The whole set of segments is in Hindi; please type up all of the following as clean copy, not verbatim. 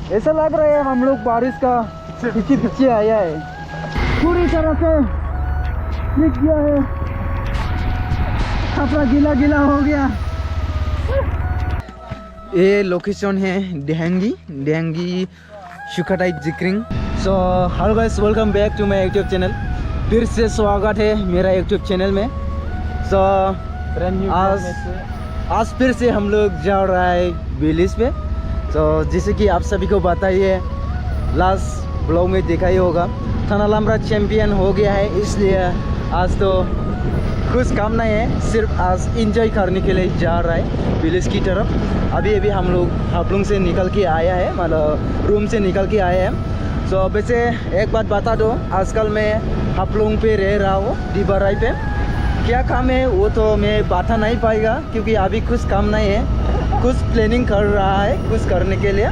ऐसा लग रहा है हम लोग बारिश का पीछे पीछे आया है, पूरी तरह से भीग गया है, कपड़ा गीला गीला हो गया। ये लोकेशन है डेहंगी सुखाटाई जिक्रिंग। So hello guys, welcome back to my YouTube channel. फिर से स्वागत है मेरा यूट्यूब चैनल में। सो आज फिर से हम लोग जा रहा है विलेज पे। तो जैसे कि आप सभी को पता ही है, लास्ट ब्लॉग में देखा ही होगा, थाना लामरा चैम्पियन हो गया है। इसलिए आज तो कुछ काम नहीं है, सिर्फ आज इंजॉय करने के लिए जा रहा है विलेज की तरफ। अभी हम लोग हापलुंग से निकल के आया है, मतलब रूम से निकल के आया है। सो वैसे एक बात बता दो, आजकल मैं हापलुंग पे रह रहा हूँ, डीबराई पे। क्या काम है वो तो मैं बता नहीं पाएगा, क्योंकि अभी कुछ काम नहीं है, कुछ प्लानिंग कर रहा है कुछ करने के लिए।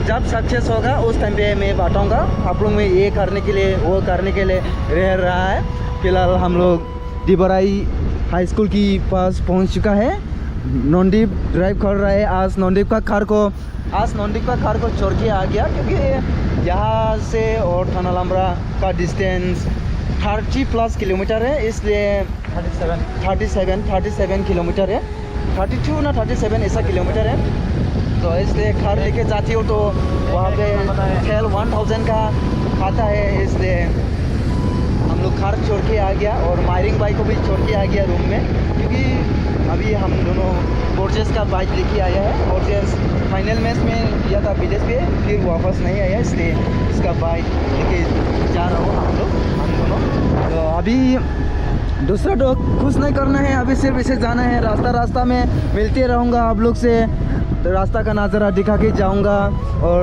जब सक्सेस होगा उस टाइम पे मैं बताऊँगा। हापलुंग में ये करने के लिए वो करने के लिए रह रहा है। फिलहाल हम लोग डीबराई हाई स्कूल की पास पहुंच चुका है। नॉनदीप ड्राइव कर रहा है। आज नॉनदीप का कार को छोड़ के आ गया, क्योंकि यहाँ से और थाना लामरा का डिस्टेंस 30+ किलोमीटर है। इसलिए 37 किलोमीटर है, 32 ना 37 ऐसा किलोमीटर है। तो इसलिए कार लेके जाती हो तो वहाँ पे तेल 1000 का खाता है। इसलिए हम लोग कार छोड़ के आ गया और मायरिंग बाइक को भी छोड़ के आ गया रूम में, क्योंकि अभी हम दोनों बोर्जेस का बाइक लेके आया है। बोर्जेस फाइनल मैच में किया था विलेज पे, फिर वापस नहीं आया, इसलिए इसका बाइक लेके जा रहा हूँ हम दोनों। तो अभी दूसरा तो कुछ नहीं करना है, अभी सिर्फ इसे जाना है। रास्ता में मिलते रहूँगा आप लोग से, तो रास्ता का नज़ारा दिखा के जाऊँगा। और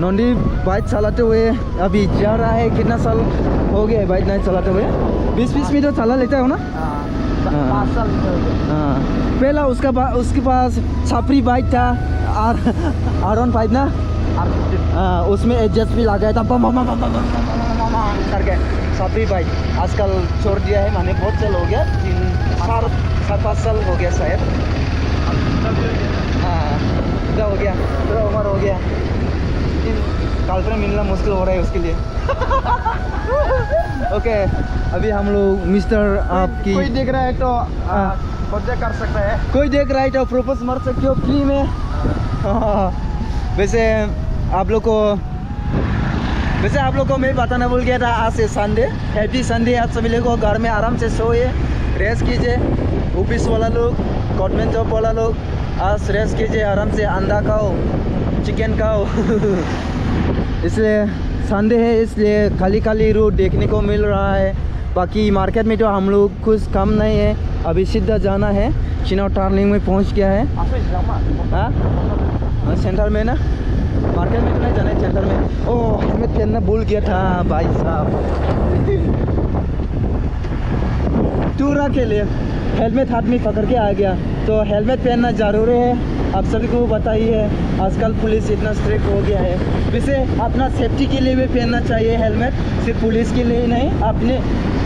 नॉनदीप बाइक चलाते हुए अभी जा रहा है। कितना साल हो गया है बाइक नहीं चलाते हुए? 20 में तो चला लेता हो ना? 5 साल। हाँ, पहला उसके पास छपरी बाइक था, R15 ना। हाँ, उसमें एडजस्ट भी लगाया था करके छपरी बाइक। आजकल छोड़ दिया है, मैंने बहुत साल हो गया, 4-5 साल हो गया शायद। हाँ, पूरा हो गया, पूरा उम्र हो गया। गर्लफ्रेंड मिलना मुश्किल हो रहा है उसके लिए। ओके, अभी हम लोग मिस्टर आपकी कोई देख रहा है तो बर्थडे कर सकता है, कोई देख रहा है तो प्रपोज मार सकते हो फ्री में। वैसे आप लोग को मैं बताना भूल गया था, आज से संडे, हैप्पी संडे। आप सभी लोग को घर में आराम से सोए, रेस्ट कीजिए। ऑफिस वाला लोग, गवर्नमेंट जॉब वाला लोग, आज रेस्ट कीजिए, आराम से अंडा खाओ, चिकन खाओ। इसलिए संडे है, इसलिए खाली रोड देखने को मिल रहा है। बाकी मार्केट में तो हम लोग कुछ काम नहीं है, अभी सीधा जाना है। चिनाव टर्निंग में पहुंच गया है। हाँ, सेंटर में ना, मार्केट में तो नहीं जाना है, सेंटर में। ओह, हेलमेट पहनना भूल गया था भाई साहब। टूरा के लिए हेलमेट हाथ में पकड़ के आ गया, तो हेलमेट पहनना ज़रूरी है। आप सभी को पता ही है, आजकल पुलिस इतना स्ट्रिक्ट हो गया है। वैसे अपना सेफ्टी के लिए भी पहनना चाहिए हेलमेट, सिर्फ पुलिस के लिए नहीं,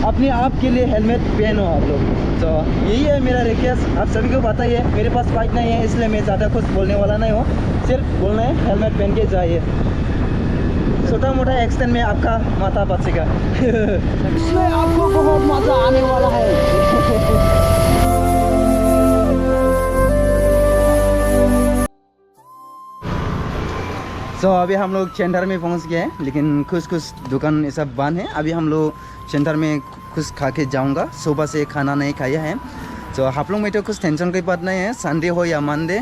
अपने आप के लिए हेलमेट पहनो आप लोग। तो यही है मेरा रिक्वेस्ट, आप सभी को पता ही है। मेरे पास बाइक नहीं है, इसलिए मैं ज़्यादा कुछ बोलने वाला नहीं हूँ, सिर्फ बोलना है हेलमेट पहन के जाइए। छोटा मोटा एक्सीडेंट में आपका माथा बचेगा। इसमें आपको बहुत मजा आने वाला है। तो अभी हम लोग सेंटर में पहुंच गए हैं, लेकिन कुछ दुकान ये सब बंद है। अभी हम लोग सेंटर में कुछ खा के जाऊँगा, सुबह से खाना नहीं खाया है। तो आप लोग में तो कुछ टेंशन की बात नहीं है, संडे हो या मंडे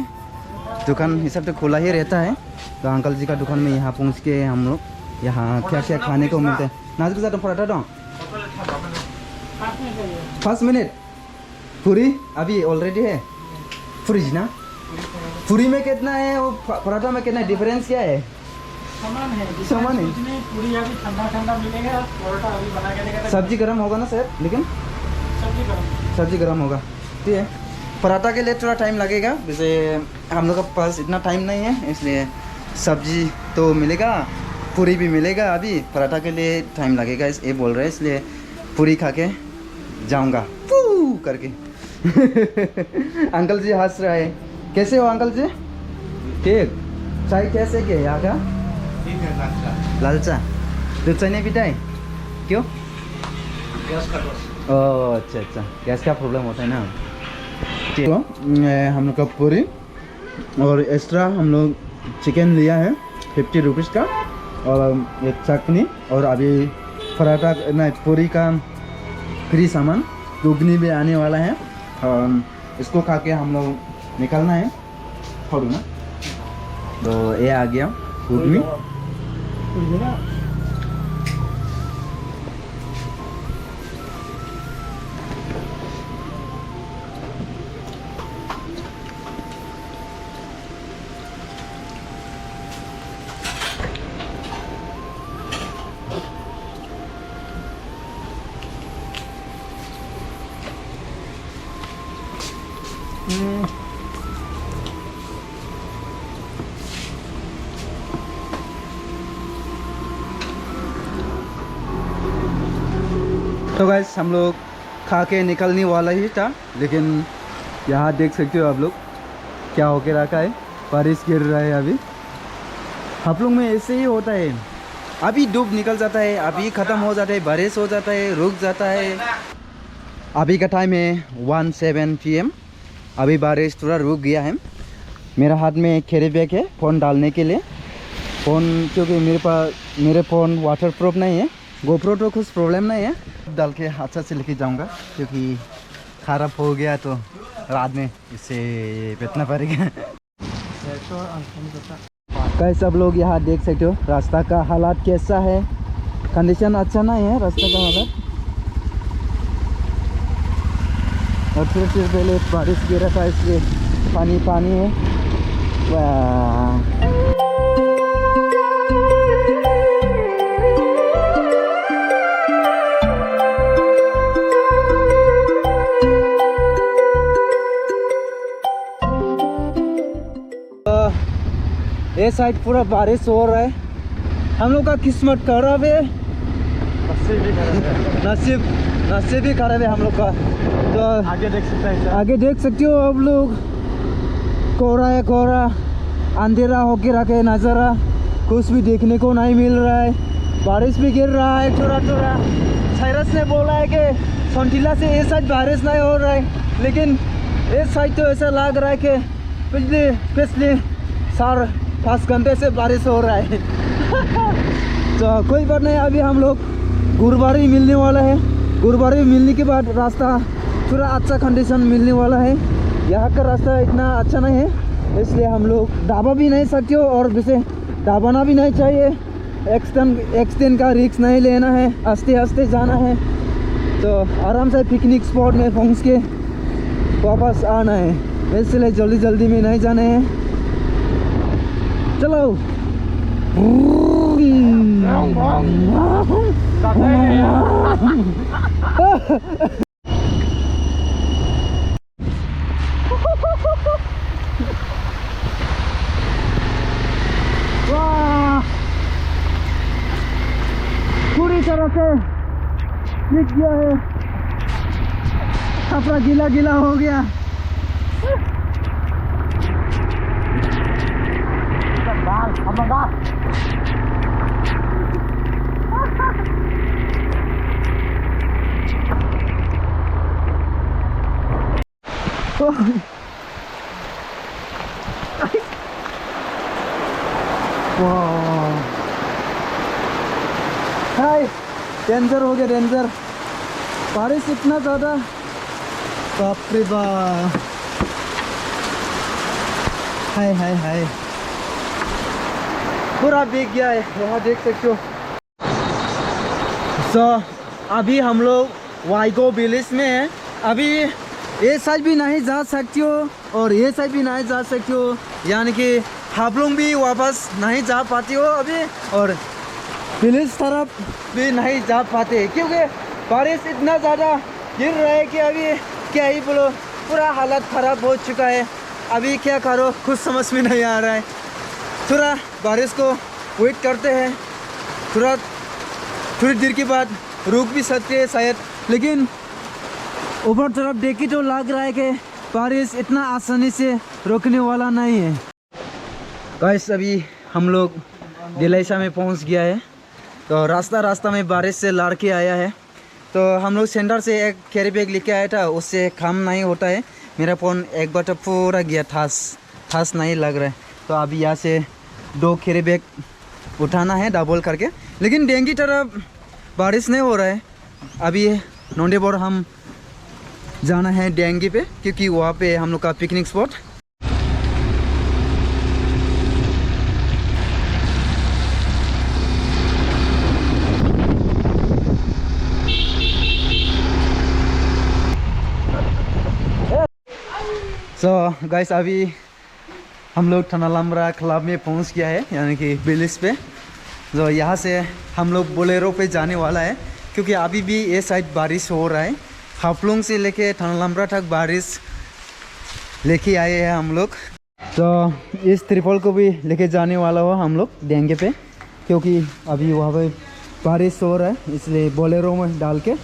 दुकान ये सब तो खुला ही रहता है। तो अंकल जी का दुकान में यहाँ पहुँच के हम लोग यहाँ क्या खाने को मिलता है। नाज के साथ पराठा दो 5 मिनट पूरी अभी ऑलरेडी है फ्रिज ना। पूरी में कितना है, वो पराठा में कितना डिफरेंस क्या है? समान है। पूरी अभी ठंडा मिलेगा, पराठा अभी बना के देगा। सब्जी गर्म होगा ना सर? लेकिन सब्जी गर्म होगा, ठीक है। पराठा के लिए थोड़ा टाइम लगेगा, वैसे हम लोग के पास इतना टाइम नहीं है, इसलिए सब्जी तो मिलेगा, पूरी भी मिलेगा। अभी पराठा के लिए टाइम लगेगा, ये बोल रहे हैं, इसलिए पूरी खा के जाऊँगा करके। अंकल जी हंस रहा है। कैसे हो अंकल जी? ठीक। चाय कैसे के यहाँ का? ठीक है लाल लाल चाय दूध चाय नहीं पीता है क्यों? गैस का डोज। ओह अच्छा अच्छा, गैस का प्रॉब्लम होता है ना। तो हम लोग का पूरी और एक्स्ट्रा हम लोग चिकन लिया है 50 रुपीज़ का, और एक चटनी, और अभी पराठा नहीं पूरी का फ्री सामान घुगनी भी आने वाला है। इसको खा के हम लोग निकलना है थोड़ी ना। तो ये आ गया घुगनी। तो गाइस हम लोग खा के निकलने वाला ही था, लेकिन यहाँ देख सकते हो आप लोग क्या होके रखा है, बारिश गिर रहा है। अभी आप लोग में ऐसे ही होता है, अभी धूप निकल जाता है, अभी ख़त्म हो जाता है, बारिश हो जाता है, रुक जाता है। अभी का टाइम है 1:07 PM। अभी बारिश थोड़ा रुक गया है। मेरा हाथ में कैरी बैग है फ़ोन डालने के लिए। फ़ोन क्योंकि मेरे फ़ोन वाटर प्रूफ नहीं है, गोप्रो तो कुछ प्रॉब्लम नहीं है, डाल के अच्छा से लेके जाऊंगा, क्योंकि ख़राब हो गया तो रात में इसे बेचना पड़ेगा। कैसे सब लोग यहाँ देख सकते हो रास्ता का हालात कैसा है, कंडीशन अच्छा नहीं है रास्ता का हालात। और फिर पहले बारिश गिरा था इसलिए पानी पानी है। वाह ये साइड पूरा बारिश हो रहा है। हम लोग का किस्मत खराब है, नसीब भी खराब है हम लोग का। तो आगे देख सकते हैं, आगे देख सकते हो आप लोग, कोहरा है कोहरा, अंधेरा होके रखे नज़ारा, कुछ भी देखने को नहीं मिल रहा है। बारिश भी गिर रहा है थोड़ा थोड़ा। साइरस ने बोला है कि सोनटीला से ये साइड बारिश नहीं हो रहा है, लेकिन इस साइड तो ऐसा लग रहा है कि पिछले 4-5 घंटे से बारिश हो रहा है। तो कोई बात नहीं, अभी हम लोग गुरुवारी मिलने वाला है। गुरुवारी मिलने के बाद रास्ता थोड़ा अच्छा कंडीशन मिलने वाला है। यहाँ का रास्ता इतना अच्छा नहीं है, इसलिए हम लोग ढाबा भी नहीं सकते हो, और वैसे ढाबाना भी नहीं चाहिए। एक्सटेंड का रिस्क नहीं लेना है, आस्ते आस्ते जाना है। तो आराम से पिकनिक स्पॉट में पहुँच के वापस आना है, इसलिए जल्दी जल्दी में नहीं जाने हैं। चलो वाह, पूरी तरह से भीग गया है, कपड़ा गीला गीला हो गया। हाय, डेंजर हो गया डेंजर। बारिश इतना ज़्यादा, बाप रे बाप, हाय हाय हाय, पूरा भीग गया है, यहाँ देख सकते हो। तो अभी हम लोग वाइगो विलेज में हैं। अभी ये साइड भी नहीं जा सकते हो और ये साइड भी नहीं जा सकते हो, यानी कि आप लोग भी वापस नहीं जा पाते हो अभी, और विलेज तरफ भी नहीं जा पाते, क्योंकि बारिश इतना ज़्यादा गिर रहा है कि अभी क्या ही बोलो, पूरा हालत ख़राब हो चुका है। अभी क्या करो कुछ समझ में नहीं आ रहा है। थोड़ा बारिश को वेट करते हैं, थोड़ी देर के बाद रुक भी सकते हैं शायद, लेकिन ऊपर तरफ देखी तो लग रहा है कि बारिश इतना आसानी से रुकने वाला नहीं है। गाइस अभी हम लोग दिलाइसा में पहुंच गया है। तो रास्ता में बारिश से लड़ के आया है। तो हम लोग सेंटर से एक कैरी बैग लेके आया था, उससे काम नहीं होता है। मेरा फ़ोन एक बार तो पूरा गया, थास नहीं लग रहा है। तो अभी यहाँ से 2 कैरी बैग उठाना है डबल करके। लेकिन डेंगी तरफ बारिश नहीं हो रहा है। अभी नोंडेबोर हम जाना है डेंगी पे, क्योंकि वहाँ पे हम लोग का पिकनिक स्पॉट। सो गाइस अभी हम लोग थनालमरा क्लब में पहुंच गया है, यानी कि विलेज पे। जो यहाँ से हम लोग बोलेरो पे जाने वाला है, क्योंकि अभी भी ये साइड बारिश हो रहा है। हाफलोंग से लेके थनालमरा तक बारिश लेके आए हैं हम लोग। तो इस त्रिपल को भी लेके जाने वाला हो हम लोग डेंगे पे, क्योंकि अभी वहाँ पे बारिश हो रहा है, इसलिए बोलेरो में डाल के,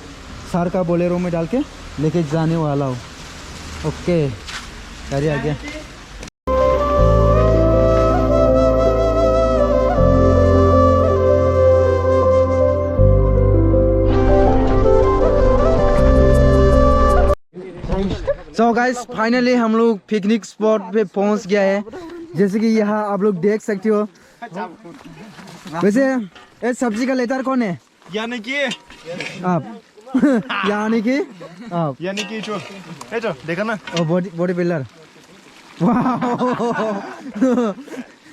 सार का बोलेरो में डाल के लेके जाने वाला हूँ। ओके गाड़ी आ गया। सो गाइस फाइनली हम लोग पिकनिक स्पॉट पे पहुंच गया है। जैसे कि यहाँ आप लोग देख सकते हो। वैसे ये सब्जी का लेटर कौन है? यानी कि आप यानी कि आप जो देखा ना, बॉडी बिल्डर।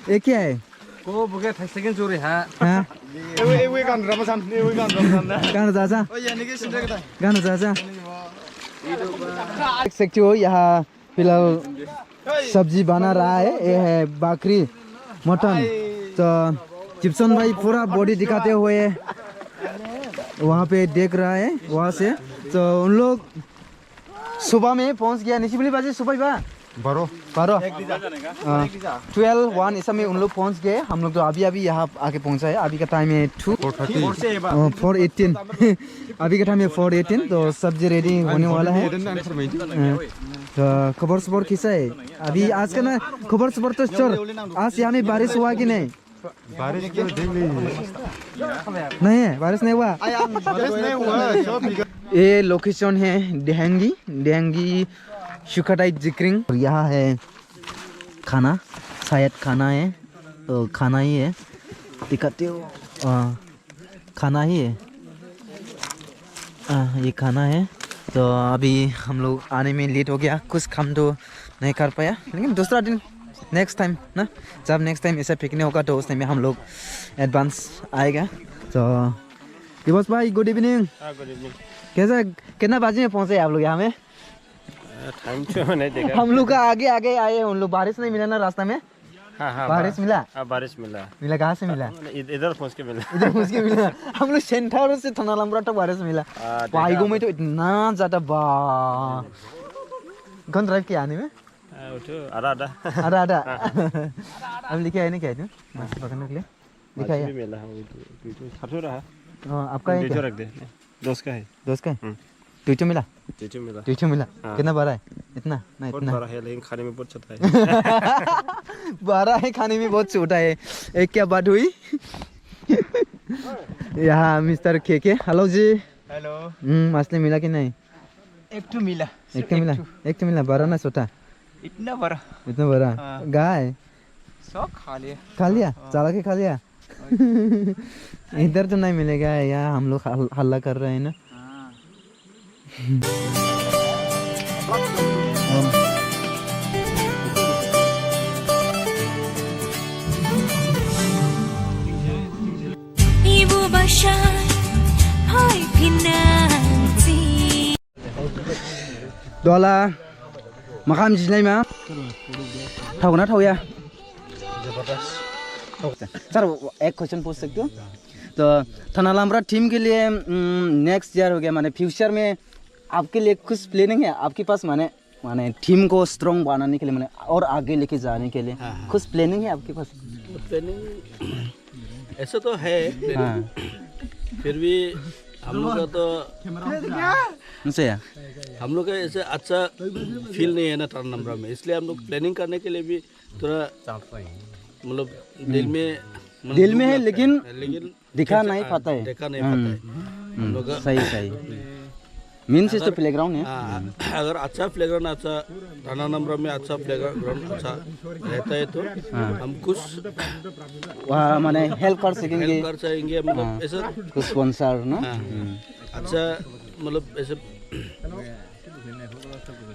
ये क्या है? को बुके सेकंड चोरी है। हाँ एवे गान रमजान गाना चाचा ओ यानी कि सिंदर का गाना चाचा देख सकते हो। यहाँ फिलहाल सब्जी बना रहा है। ये है बकरी मटन। तो चिप्सन भाई पूरा बॉडी दिखाते हुए वहाँ पे देख रहा है वहाँ से। तो उन लोग सुबह में पहुँच गया। निशिबली बाजी सुबह बा 12 12 इस समय उन लोग पहुँच गए। हम लोग तो अभी यहाँ आके पहुँचा है। अभी का टाइम है 4:18 अभी का टाइम है 4:18। तो सब्जी रेडी होने वाला है। तो खबर सबर खींचा है अभी आज का ना। खबर सबर तो चल, आज यहाँ में बारिश हुआ कि नहीं? बारिश नहीं है, बारिश नहीं हुआ। ये लोकेशन है डेंगी शुकाटाई जिक्रिंग। और यहाँ है खाना, शायद खाना है। तो खाना ही है, दिखाते हो। खाना ही है। ये खाना है। तो अभी हम लोग आने में लेट हो गया, कुछ काम तो नहीं कर पाया। लेकिन दूसरा दिन नेक्स्ट टाइम ना, जब नेक्स्ट टाइम ऐसा पिकनिक होगा तो उस टाइम में हम लोग एडवांस आएगा। तो दिवस भाई गुड इवनिंग। कैसा कितना बजे में पहुँचे आप लोग यहाँ में? टाइम तो नहीं देखा। हम लोग का आगे आए हैं उन लोग। बारिश नहीं मिला ना रास्ता में? हाँ बारिश मिला? बारिश मिला कहाँ से मिला? इधर पहुंच के मिला। इधर पहुँच के मिला। हम लोग सेंटर से थनालमरा तक बारिश मिला। वाईगो में तो इतना ज़्यादा कौन ड्राइव किया आने में? आधा अब लिखे आए नहीं क्या है मछली पकड़ने के लिए? लिखा है आपका है क्या? रख दे, दोस्त का है। दोस्त का है? ट्वीचो मिला? ट्वीचो मिला। हाँ। कितना बड़ा है? इतना ना इतना बड़ा है, लेकिन खाने में बहुत छोटा है। बड़ा है, खाने में बहुत छोटा है। एक क्या बात हुई? यहाँ मिस्टर के हेलो जी। हेलो। मछली मिला कि नहीं? एक तो मिला। एक तो मिला। बड़ा ना छोटा? इतना बड़ा। इतना बड़ा। गाय सब खा लिया। चला के खा लिया। इधर तो नहीं मिलेगा। यहाँ हम लोग हल्ला कर रहे हैं ना। Ibu Bashar, hai pinanti. Dola makam जिसने में थाव ना थाव या? सर एक क्वेश्चन पूछ सकते हो? तो थनालमरा टीम के लिए नेक्स्ट ईयर हो गया, माने फ्यूचर में आपके लिए कुछ प्लानिंग है आपके पास? माने टीम को स्ट्रॉन्ग बनाने के लिए, माने और आगे लेके जाने के लिए कुछ प्लानिंग है आपके पास? प्लानिंग ऐसा तो है। हाँ। फिर भी हम लोग का तो हम लोग का ऐसे अच्छा फील नहीं है ना थनालमरा में, इसलिए हम लोग प्लानिंग करने के लिए भी थोड़ा मतलब दिल में दिल में है लेकिन लेकिन दिखा नहीं पाता है। देखा नहीं पाता है हम लोग का। सही सही मीन्स इज द प्लेग्राउंड है। अगर अच्छा प्लेग्राउंड अच्छा थाना नंबर में अच्छा प्लेग्राउंड अच्छा रहता है तो हम कुछ वहाँ माने हेल्प कर सकेंगे, हेल्प कर सकेंगे, मतलब ऐसा कुछ स्पॉन्सर ना। अच्छा मतलब ऐसे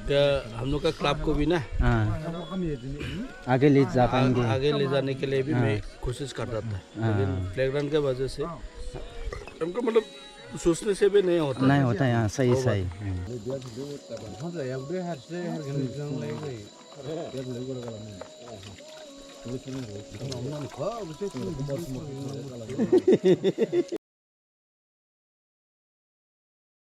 क्या हम लोग का क्लब को भी ना आगे ले जा पाएंगे। आगे ले जाने के लिए भी मैं कोशिश करता था, लेकिन प्लेग्राउंड के वजह से हमको मतलब सोचने से भी नहीं होता है। हाँ सही सही।